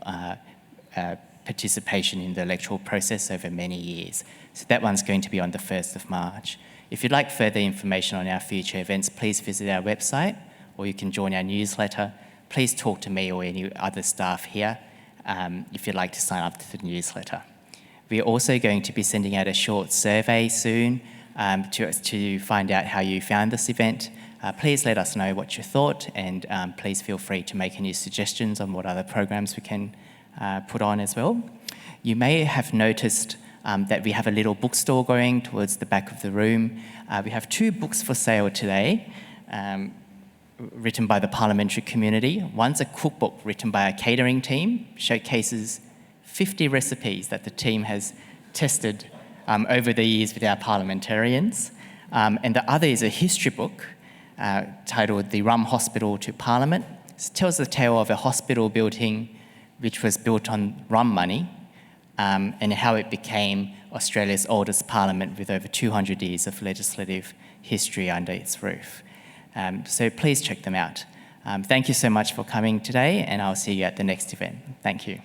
participation in the electoral process over many years. So that one's going to be on the 1st of March. If you'd like further information on our future events, please visit our website or you can join our newsletter. Please talk to me or any other staff here if you'd like to sign up to the newsletter. We're also going to be sending out a short survey soon to find out how you found this event. Please let us know what you thought, and please feel free to make any suggestions on what other programs we can put on as well. You may have noticed that we have a little bookstore going towards the back of the room. We have 2 books for sale today, written by the parliamentary community. One's a cookbook written by our catering team, showcases 50 recipes that the team has tested over the years with our parliamentarians. And the other is a history book titled The Rum Hospital to Parliament. It tells the tale of a hospital building which was built on rum money and how it became Australia's oldest parliament with over 200 years of legislative history under its roof. So please check them out. Thank you so much for coming today, and I'll see you at the next event. Thank you.